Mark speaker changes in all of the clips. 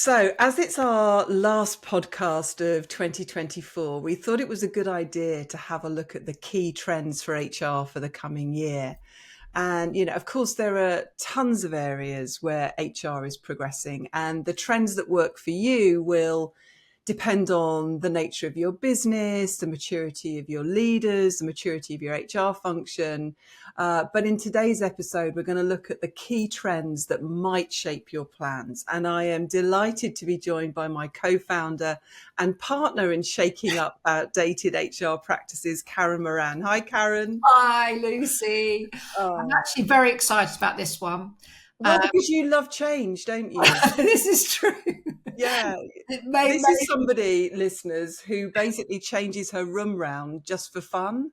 Speaker 1: So, as it's our last podcast of 2024, we thought it was a good idea to have a look at the key trends for HR for the coming year. And, of course, there are tons of areas where HR is progressing, and the trends that work for you will depend on the nature of your business, the maturity of your leaders, the maturity of your HR function. But in today's episode, we're going to look at the key trends that might shape your plans. And I am delighted to be joined by my co-founder and partner in shaking up outdated HR practices, Karen Moran. Hi, Karen.
Speaker 2: Hi, Lucy. I'm
Speaker 1: Oh,
Speaker 2: actually very excited about this one.
Speaker 1: well, because you love change, don't you?
Speaker 2: This is true.
Speaker 1: Yeah.
Speaker 2: It may,
Speaker 1: This is somebody, listeners, who basically changes her room round just for fun.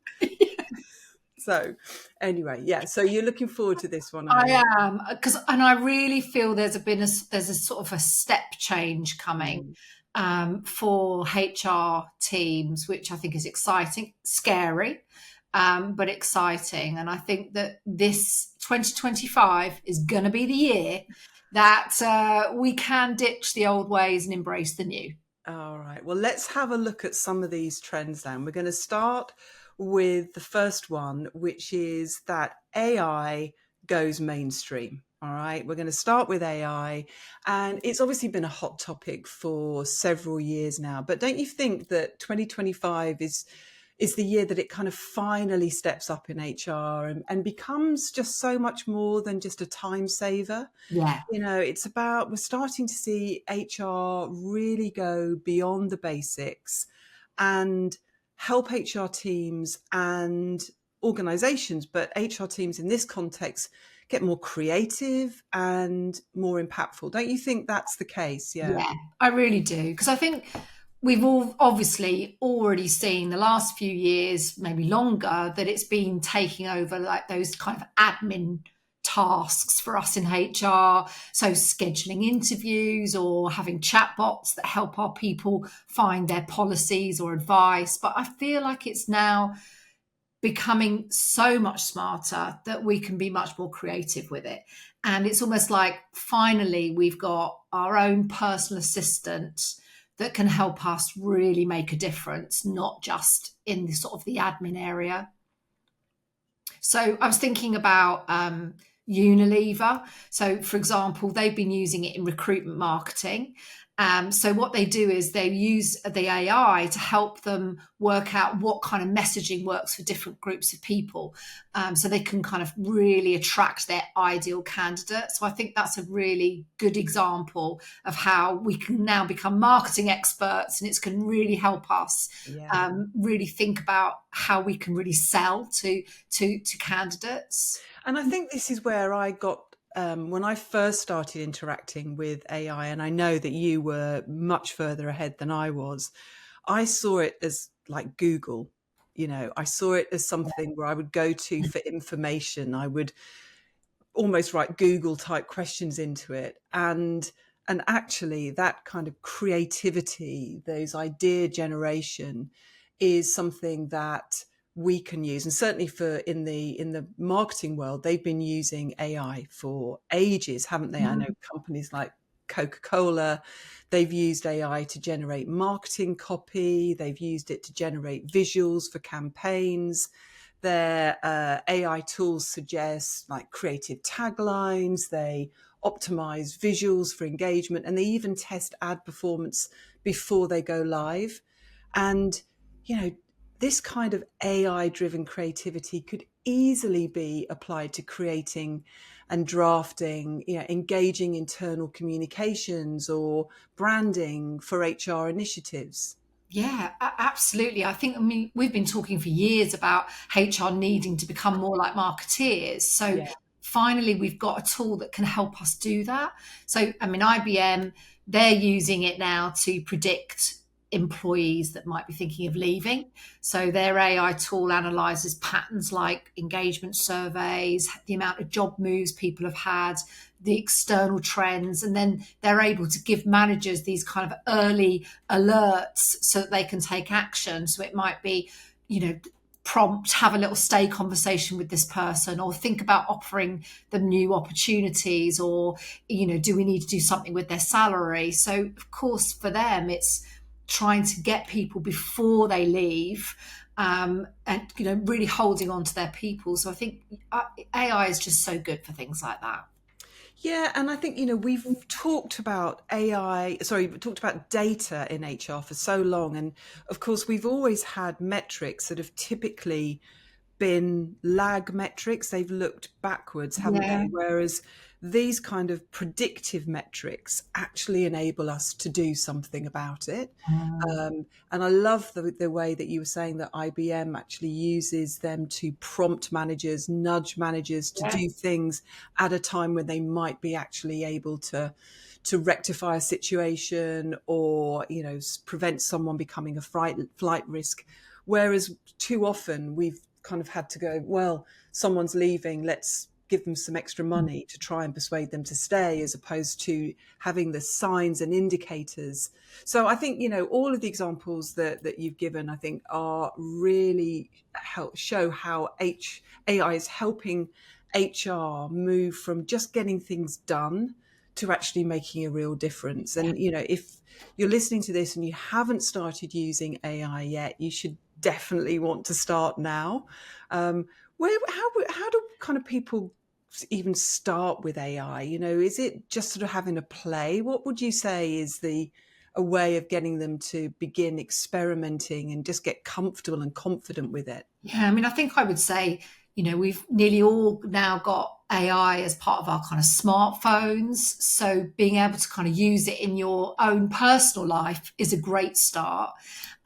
Speaker 1: So anyway, yeah. So you're looking forward to this one, are
Speaker 2: I
Speaker 1: you?
Speaker 2: am and I really feel there's a sort of a step change coming
Speaker 1: Mm.
Speaker 2: for HR teams, which I think is exciting, scary, but exciting. And I think that this 2025 is going to be the year that we can ditch the old ways and embrace the new.
Speaker 1: All right. Well, let's have a look at some of these trends then. We're going to start with the first one, which is that AI goes mainstream. All right. We're going to start with AI. And it's obviously been a hot topic for several years now. But don't you think that 2025 is the year that it kind of finally steps up in HR and becomes just so much more than just a time saver?
Speaker 2: Yeah.
Speaker 1: It's about, we're starting to see HR really go beyond the basics and help HR teams and organizations, but HR teams in this context get more creative and more impactful. Don't you think that's the case? Yeah.
Speaker 2: Yeah, I really do. Because I think we've all obviously already seen the last few years, maybe longer, that it's been taking over like those kind of admin tasks for us in HR. So scheduling interviews or having chatbots that help our people find their policies or advice. But I feel like it's now becoming so much smarter that we can be much more creative with it. And it's almost like finally we've got our own personal assistant that can help us really make a difference, not just in the sort of the admin area. So I was thinking about Unilever. So, for example, they've been using it in recruitment marketing. So what they do is they use the AI to help them work out what kind of messaging works for different groups of people, so they can kind of really attract their ideal candidate. So I think that's a really good example of how we can now become marketing experts, and it's can really help us
Speaker 1: Yeah.
Speaker 2: really think about how we can really sell to candidates.
Speaker 1: And I think this is where I got when I first started interacting with AI, and I know that you were much further ahead than I was, I saw it as like Google. I saw it as something where I would go to for information. I would almost write Google type questions into it. And actually that kind of creativity, those idea generation is something that we can use. And certainly for in the marketing world, they've been using AI for ages, haven't they? I know companies like Coca-Cola, they've used AI to generate marketing copy. They've used it to generate visuals for campaigns. Their AI tools suggest like creative taglines. They optimize visuals for engagement, and they even test ad performance before they go live. And, this kind of AI driven creativity could easily be applied to creating and drafting, engaging internal communications or branding for HR initiatives.
Speaker 2: Yeah, absolutely. I mean, we've been talking for years about HR needing to become more like marketeers. So
Speaker 1: Yeah.
Speaker 2: finally, we've got a tool that can help us do that. So, I mean, IBM, they're using it now to predict employees that might be thinking of leaving. So their AI tool analyzes patterns like engagement surveys, the amount of job moves people have had, the external trends, and then they're able to give managers these kind of early alerts so that they can take action. So it might be, you know, prompt, have a little stay conversation with this person, or think about offering them new opportunities, or, do we need to do something with their salary? So of course for them it's trying to get people before they leave, and really holding on to their people. So I think AI is just so good for things like that.
Speaker 1: Yeah, and I think, we've talked about we've talked about data in HR for so long. And of course, we've always had metrics that have typically been lag metrics. They've looked backwards, haven't
Speaker 2: Yeah.
Speaker 1: they? Whereas these kind of predictive metrics actually enable us to do something about it. And I love the way that you were saying that IBM actually uses them to prompt managers, nudge managers to
Speaker 2: Yeah.
Speaker 1: do things at a time when they might be actually able to rectify a situation, or prevent someone becoming a flight risk. Whereas too often we've kind of had to go, well, someone's leaving, let's give them some extra money to try and persuade them to stay, as opposed to having the signs and indicators. So I think, all of the examples that you've given, I think, are really show how AI is helping HR move from just getting things done to actually making a real difference. And, if you're listening to this and you haven't started using AI yet, you should definitely want to start now. How do kind of people even start with AI? Is it just sort of having a play? What would you say is a way of getting them to begin experimenting and just get comfortable and confident with it?
Speaker 2: Yeah, I mean, I think I would say, we've nearly all now got AI as part of our kind of smartphones. So being able to kind of use it in your own personal life is a great start.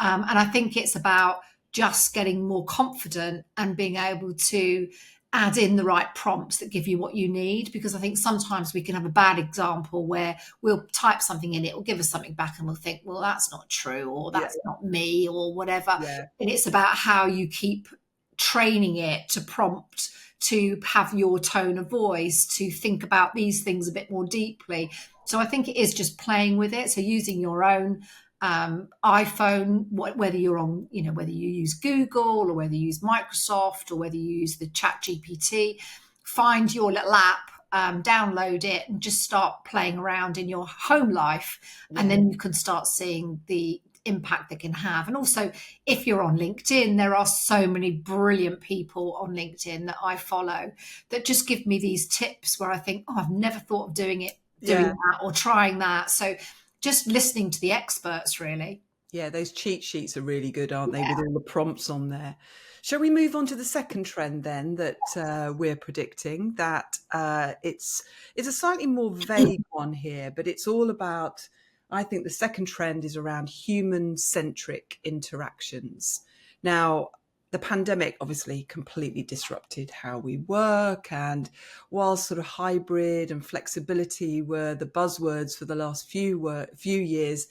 Speaker 2: And I think it's about just getting more confident and being able to add in the right prompts that give you what you need. Because I think sometimes we can have a bad example where we'll type something in, it will give us something back, and we'll think, well, that's not true, or
Speaker 1: Yeah,
Speaker 2: that's not me, or whatever.
Speaker 1: yeah,
Speaker 2: And it's about how you keep training it to prompt, to have your tone of voice, to think about these things a bit more deeply. So I think it is just playing with it. So using your own iPhone, whether you're on, whether you use Google, or whether you use Microsoft, or whether you use the Chat GPT, find your little app, download it, and just start playing around in your home life. And
Speaker 1: yeah.
Speaker 2: then you can start seeing the impact they can have. And also, if you're on LinkedIn, there are so many brilliant people on LinkedIn that I follow that just give me these tips where I think, oh, I've never thought of doing
Speaker 1: Yeah.
Speaker 2: that or trying that. So just listening to the experts, really.
Speaker 1: Yeah, those cheat sheets are really good, aren't they, with all the prompts on there? Shall we move on to the second trend then that we're predicting? That it's a slightly more vague one here, but it's all about. I think the second trend is around human-centric interactions. Now, the pandemic obviously completely disrupted how we work, and while sort of hybrid and flexibility were the buzzwords for the last few years,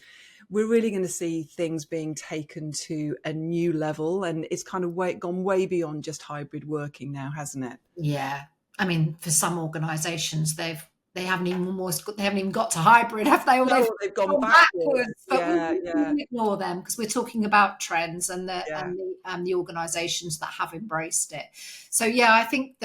Speaker 1: we're really going to see things being taken to a new level, and it's kind of gone way beyond just hybrid working now, hasn't it?
Speaker 2: Yeah. I mean, for some organizations, they haven't even got to hybrid, have they? Or they've
Speaker 1: No, they've gone
Speaker 2: gone
Speaker 1: backwards.
Speaker 2: backwards. But
Speaker 1: Yeah, yeah,
Speaker 2: we'll ignore them because we're talking about trends and
Speaker 1: yeah.
Speaker 2: the organizations that have embraced it. So yeah, I think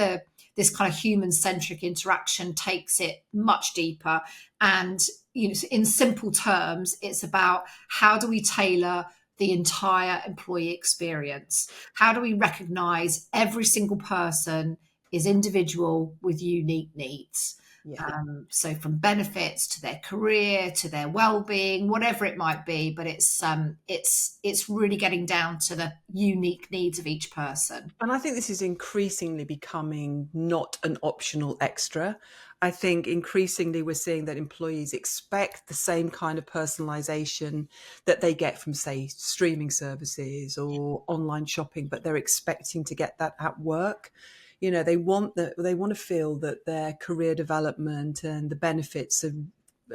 Speaker 2: this kind of human-centric interaction takes it much deeper. And in simple terms, it's about how do we tailor the entire employee experience? How do we recognize every single person is individual with unique needs?
Speaker 1: Yeah.
Speaker 2: So from benefits to their career to their well-being, whatever it might be, but it's really getting down to the unique needs of each person.
Speaker 1: And I think this is increasingly becoming not an optional extra. I think increasingly we're seeing that employees expect the same kind of personalization that they get from, say, streaming services or online shopping, but they're expecting to get that at work. They want to feel that their career development and the benefits are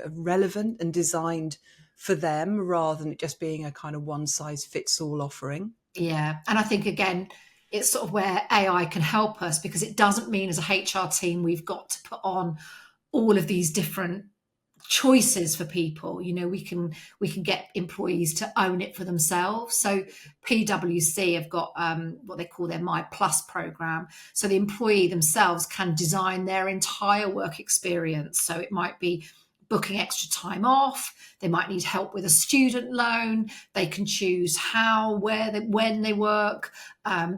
Speaker 1: relevant and designed for them, rather than it just being a kind of one size fits all offering.
Speaker 2: Yeah. And I think, again, it's sort of where AI can help us, because it doesn't mean as a HR team we've got to put on all of these different choices for people. We can get employees to own it for themselves. So PwC have got what they call their My Plus program. So the employee themselves can design their entire work experience. So it might be booking extra time off. They might need help with a student loan. They can choose how, where, when they work.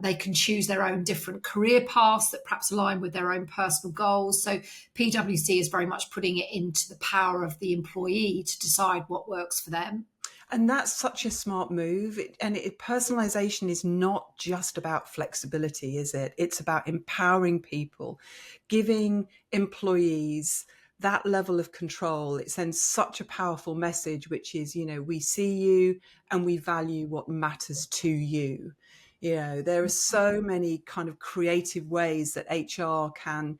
Speaker 2: They can choose their own different career paths that perhaps align with their own personal goals. So PwC is very much putting it into the power of the employee to decide what works for them.
Speaker 1: And that's such a smart move. Personalization is not just about flexibility, is it? It's about empowering people, giving employees that level of control. It sends such a powerful message, which is, we see you and we value what matters to you. There are so many kind of creative ways that HR can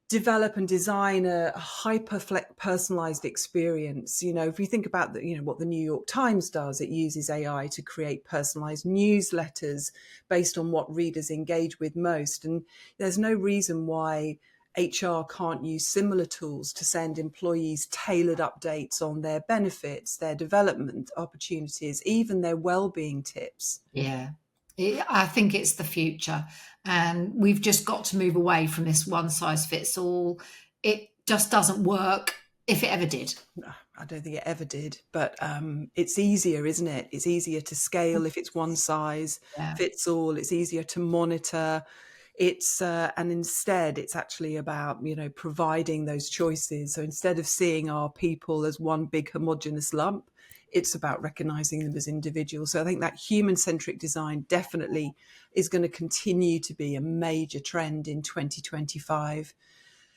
Speaker 1: develop and design a hyper personalized experience. If we think about what the New York Times does, it uses AI to create personalized newsletters based on what readers engage with most. And there's no reason why HR can't use similar tools to send employees tailored updates on their benefits, their development opportunities, even their well-being tips.
Speaker 2: Yeah, I think it's the future. And we've just got to move away from this one size fits all. It just doesn't work, if it ever did.
Speaker 1: No, I don't think it ever did, but it's easier, isn't it? It's easier to scale if it's one size fits all. It's easier to monitor. And instead it's actually about, providing those choices. So instead of seeing our people as one big homogenous lump, it's about recognizing them as individuals. So I think that human-centric design definitely is going to continue to be a major trend in 2025.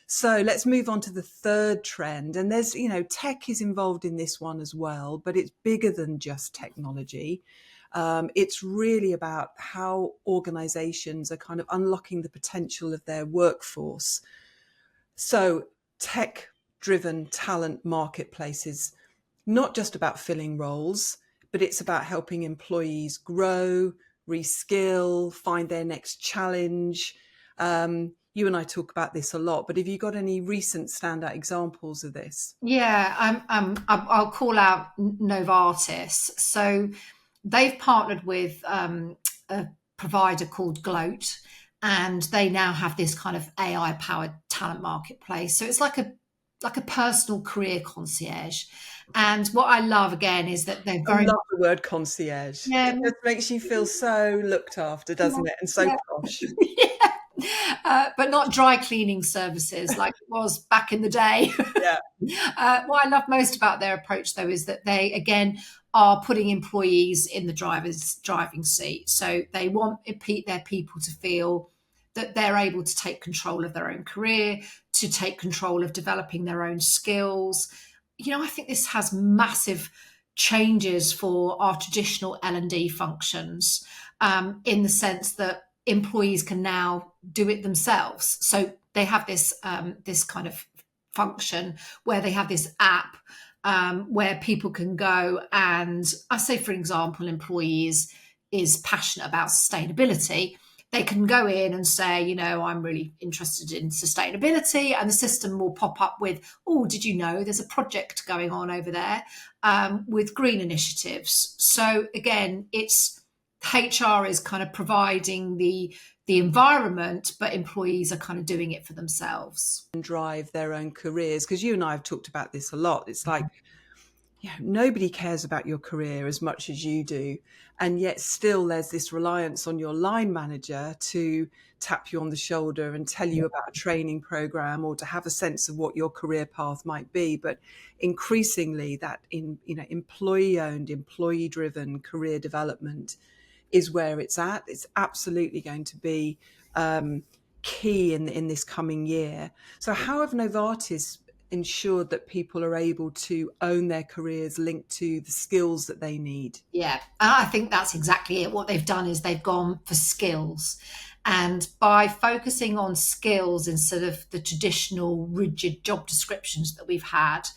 Speaker 1: So let's move on to the third trend. And there's, tech is involved in this one as well, but it's bigger than just technology. It's really about how organizations are kind of unlocking the potential of their workforce. So tech-driven talent marketplaces, not just about filling roles, but it's about helping employees grow, reskill, find their next challenge. You and I talk about this a lot, but have you got any recent standout examples of this?
Speaker 2: Yeah, I'll call out Novartis. So they've partnered with a provider called Gloat, and they now have this kind of AI-powered talent marketplace. So it's like a personal career concierge. And what I love again is that they're very.
Speaker 1: I love the word concierge.
Speaker 2: Yeah.
Speaker 1: It just makes you feel so looked after, doesn't it? And so posh.
Speaker 2: Yeah. But not dry cleaning services like it was back in the day.
Speaker 1: Yeah.
Speaker 2: What I love most about their approach, though, is that they, again, are putting employees in the driver's driving seat. So they want their people to feel that they're able to take control of their own career, to take control of developing their own skills. I think this has massive changes for our traditional L&D functions, in the sense that employees can now do it themselves. So they have this kind of function where they have this app where people can go, and I say, for example, employees is passionate about sustainability. They can go in and say, I'm really interested in sustainability, and the system will pop up with, oh, did you know there's a project going on over there with green initiatives? So again, it's HR is kind of providing the environment, but employees are kind of doing it for themselves.
Speaker 1: And drive their own careers. Because you and I have talked about this a lot. It's like, nobody cares about your career as much as you do. And yet still there's this reliance on your line manager to tap you on the shoulder and tell you about a training program, or to have a sense of what your career path might be. But increasingly that employee-owned, employee-driven career development is where it's at. It's absolutely going to be key in this coming year. So how have Novartis ensured that people are able to own their careers linked to the skills that they need?
Speaker 2: Yeah, and I think that's exactly it. What they've done is they've gone for skills. And by focusing on skills instead of the traditional rigid job descriptions that we've had,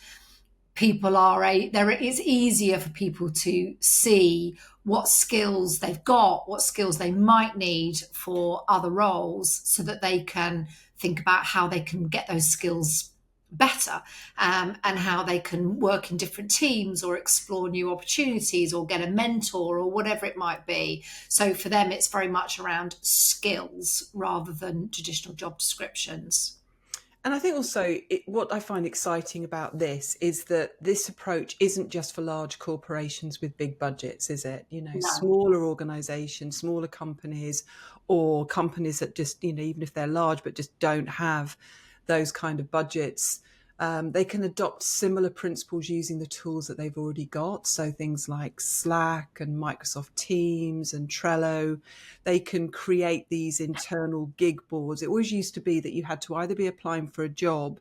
Speaker 2: it's easier for people to see what skills they've got, what skills they might need for other roles, so that they can think about how they can get those skills better, and how they can work in different teams or explore new opportunities or get a mentor or whatever it might be. So for them, it's very much around skills rather than traditional job descriptions.
Speaker 1: And I think also what I find exciting about this is that this approach isn't just for large corporations with big budgets, is it? You know,
Speaker 2: No.
Speaker 1: smaller organizations, smaller companies, or companies that just, you know, even if they're large, but just don't have those kind of budgets, they can adopt similar principles using the tools that they've already got. So things like Slack and Microsoft Teams and Trello, they can create these internal gig boards. It always used to be that you had to either be applying for a job,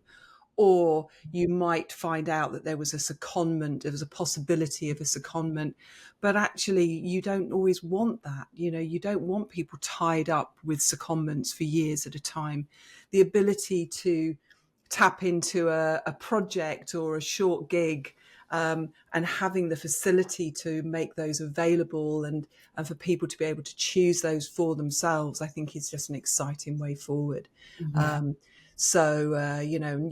Speaker 1: or you might find out that there was a secondment, there was a possibility of a secondment. But actually, you don't always want that. You know, you don't want people tied up with secondments for years at a time. The ability to tap into a project or a short gig, and having the facility to make those available, and for people to be able to choose those for themselves, I think is just an exciting way forward.
Speaker 2: Yeah.
Speaker 1: You know,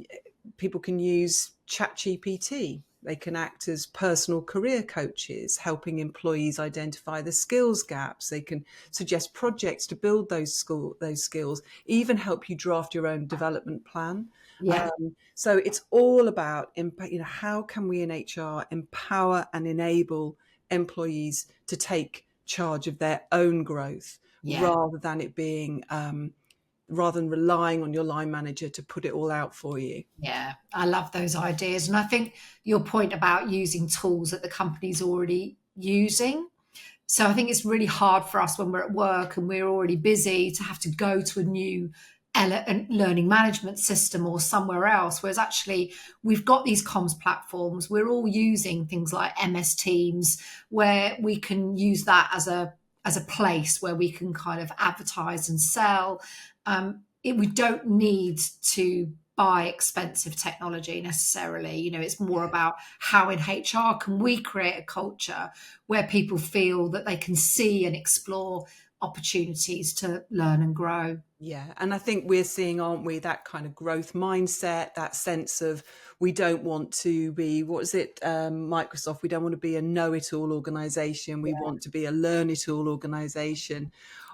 Speaker 1: people can use ChatGPT. They can act as personal career coaches, helping employees identify the skills gaps. They can suggest projects to build those skills, even help you draft your own development plan.
Speaker 2: Yeah.
Speaker 1: So it's all about, you know, how can we in HR empower and enable employees to take charge of their own growth,
Speaker 2: Yeah.
Speaker 1: rather than relying on your line manager to put it all out for you.
Speaker 2: Yeah, I love those ideas. And I think your point about using tools that the company's already using. So I think it's really hard for us when we're at work and we're already busy to have to go to a new learning management system or somewhere else. Whereas actually we've got these comms platforms. We're all using things like MS Teams, where we can use that as a place where we can kind of advertise and sell. We don't need to buy expensive technology necessarily. You know, it's more about how in HR can we create a culture where people feel that they can see and explore opportunities to learn and grow.
Speaker 1: Yeah. And I think we're seeing, aren't we, that kind of growth mindset, that sense of we don't want to be, what is it, Microsoft, we don't want to be a know-it-all organization. We want to be a learn-it-all organization.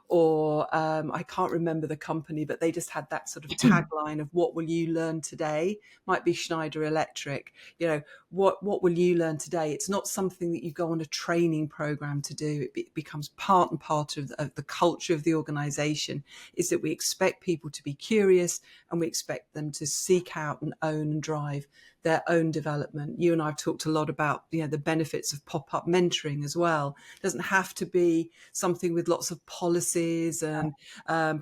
Speaker 1: Or I can't remember the company, but they just had that sort of tagline of what will you learn today? Might be Schneider Electric. You know, what will you learn today? It's not something that you go on a training program to do. It becomes part and part of the culture of the organization, is that we expect people to be curious, and we expect them to seek out and own and drive their own development. You and I have talked a lot about, you know, the benefits of pop-up mentoring as well. It doesn't have to be something with lots of policies and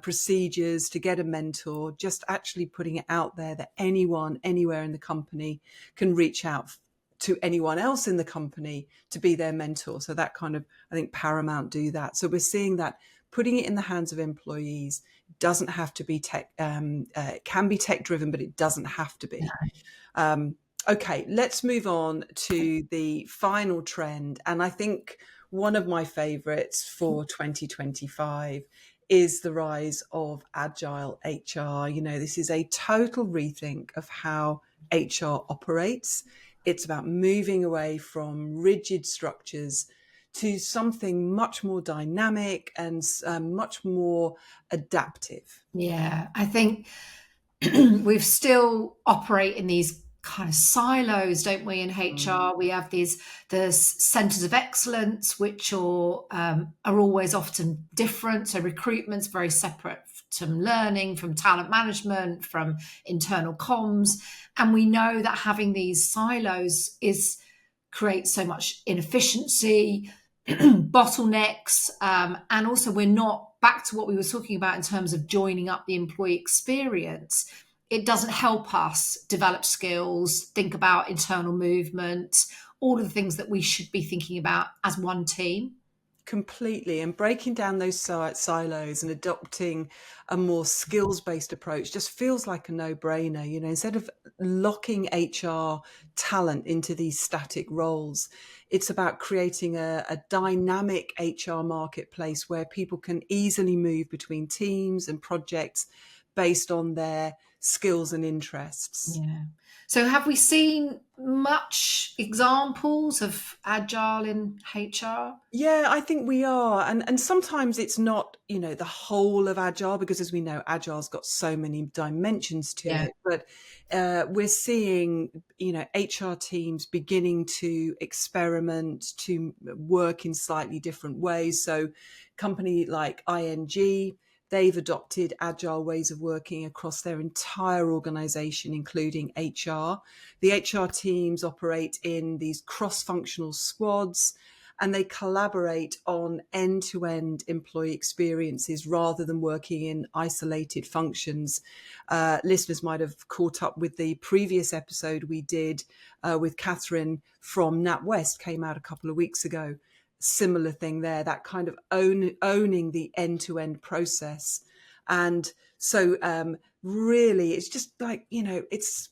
Speaker 1: procedures to get a mentor. Just actually putting it out there that anyone, anywhere in the company can reach out to anyone else in the company to be their mentor. So that kind of, I think Paramount do that. So we're seeing that putting it in the hands of employees doesn't have to be tech, it can be tech driven, but it doesn't have to be. Okay, let's move on to the final trend. And I think one of my favorites for 2025 is the rise of Agile HR. You know, this is a total rethink of how HR operates. It's about moving away from rigid structures to something much more dynamic and much more adaptive.
Speaker 2: Yeah, I think we've still operate in these kind of silos, don't we? In HR, we have the centers of excellence, which are always often different. So recruitment's very separate from learning, from talent management, from internal comms, and we know that having these silos creates so much inefficiency, bottlenecks, and also we're not back to what we were talking about in terms of joining up the employee experience. It doesn't help us develop skills, think about internal movement, all of the things that we should be thinking about as one team.
Speaker 1: Completely. And breaking down those silos and adopting a more skills-based approach just feels like a no-brainer. You know, instead of locking HR talent into these static roles, it's about creating a dynamic HR marketplace where people can easily move between teams and projects based on their skills and interests.
Speaker 2: Yeah. So have we seen much examples of Agile in HR?
Speaker 1: Yeah, I think we are. And sometimes it's not, the whole of Agile, because as we know, Agile's got so many dimensions to
Speaker 2: Yeah.
Speaker 1: it. But we're seeing, HR teams beginning to experiment, to work in slightly different ways. So company like ING, they've adopted Agile ways of working across their entire organization, including HR. The HR teams operate in these cross-functional squads, and they collaborate on end-to-end employee experiences rather than working in isolated functions. Listeners might have caught up with the previous episode we did with Catherine from NatWest, came out a couple of weeks ago. Similar thing there, that kind of owning the end-to-end process. And so really, it's just like, it's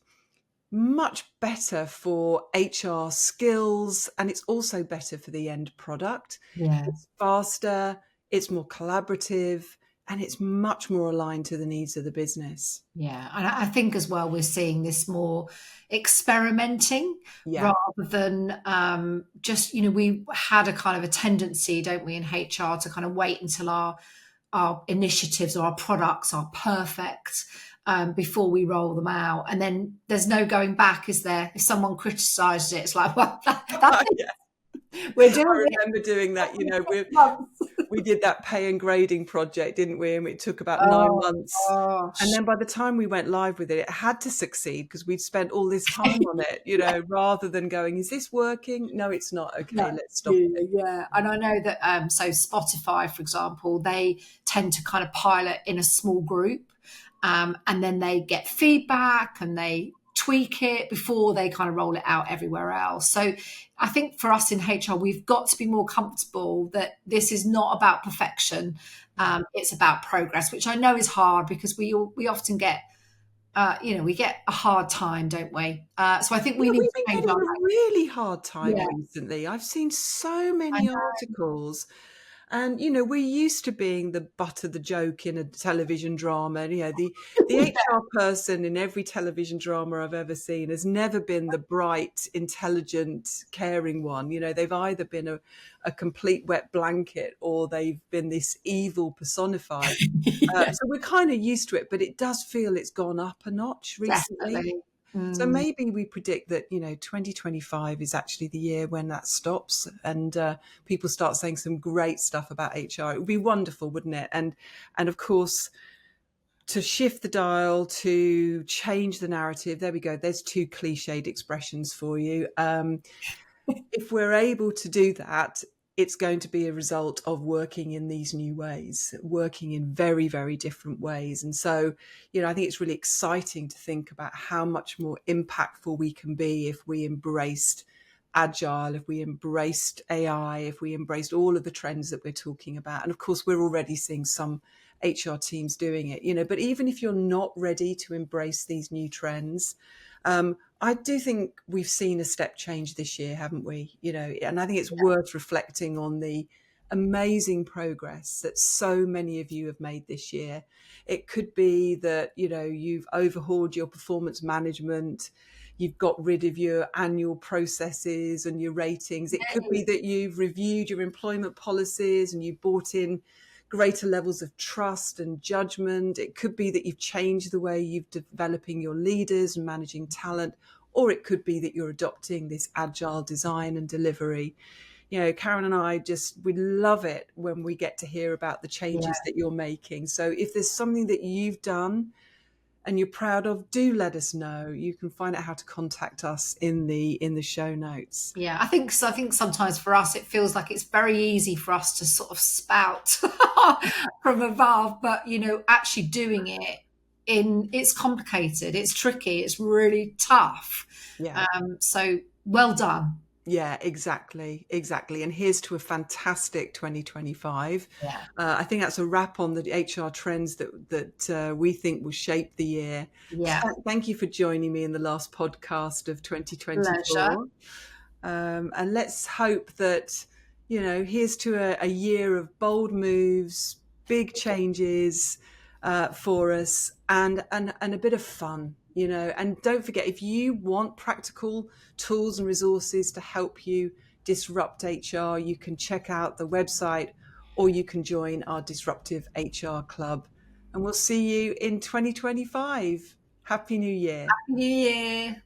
Speaker 1: much better for HR skills, and it's also better for the end product.
Speaker 2: Yeah.
Speaker 1: It's faster, it's more collaborative, and it's much more aligned to the needs of the business.
Speaker 2: Yeah. And I think as well, we're seeing this more experimenting rather than just, we had a kind of a tendency, don't we, in HR to kind of wait until our initiatives or our products are perfect before we roll them out. And then there's no going back, is there? If someone criticizes it, it's like, well, that's it. We're doing
Speaker 1: I remember doing that, we did that pay and grading project, didn't we? And it took about 9 months.
Speaker 2: Gosh.
Speaker 1: And then by the time we went live with it, it had to succeed because we'd spent all this time on it, rather than going, is this working? No, it's not. Okay, let's stop it.
Speaker 2: Yeah. And I know that, so Spotify, for example, they tend to kind of pilot in a small group, and then they get feedback and they tweak it before they kind of roll it out everywhere else. So I think for us in HR, we've got to be more comfortable that this is not about perfection. It's about progress, which I know is hard because we often get, we get a hard time, don't we? So I think we've
Speaker 1: been getting a really hard time recently. I've seen so many articles. And, we're used to being the butt of the joke in a television drama. The HR person in every television drama I've ever seen has never been the bright, intelligent, caring one. They've either been a complete wet blanket or they've been this evil personified. So we're kind of used to it, but it does feel it's gone up a notch recently.
Speaker 2: Definitely.
Speaker 1: So maybe we predict that, 2025 is actually the year when that stops and people start saying some great stuff about HR. It would be wonderful, wouldn't it? And of course, to shift the dial, to change the narrative, there we go. There's 2 cliched expressions for you. If we're able to do that, it's going to be a result of working in these new ways, working in very, very different ways. And so, I think it's really exciting to think about how much more impactful we can be if we embraced Agile, if we embraced AI, if we embraced all of the trends that we're talking about. And of course, we're already seeing some HR teams doing it, but even if you're not ready to embrace these new trends, I do think we've seen a step change this year, haven't we? And I think it's worth reflecting on the amazing progress that so many of you have made this year. It could be that, you've overhauled your performance management, you've got rid of your annual processes and your ratings. It could be that you've reviewed your employment policies and you've brought in greater levels of trust and judgment. It could be that you've changed the way you're developing your leaders and managing talent, or it could be that you're adopting this agile design and delivery. Karen and I we love it when we get to hear about the changes that you're making. So if there's something that you've done and you're proud of, do let us know. You can find out how to contact us in the show notes.
Speaker 2: Yeah, I think sometimes for us it feels like it's very easy for us to sort of spout from above, but actually doing it it's complicated, it's tricky, it's really tough.
Speaker 1: Yeah.
Speaker 2: So well done.
Speaker 1: Yeah, exactly. And here's to a fantastic 2025.
Speaker 2: Yeah.
Speaker 1: I think that's a wrap on the HR trends that we think will shape the year.
Speaker 2: Yeah.
Speaker 1: Thank you for joining me in the last podcast of 2024.
Speaker 2: Pleasure.
Speaker 1: And let's hope that, here's to a year of bold moves, big changes, for us, and a bit of fun, you know. And don't forget, if you want practical tools and resources to help you disrupt HR, you can check out the website, or you can join our Disruptive HR Club. And we'll see you in 2025. Happy New Year.
Speaker 2: New Year.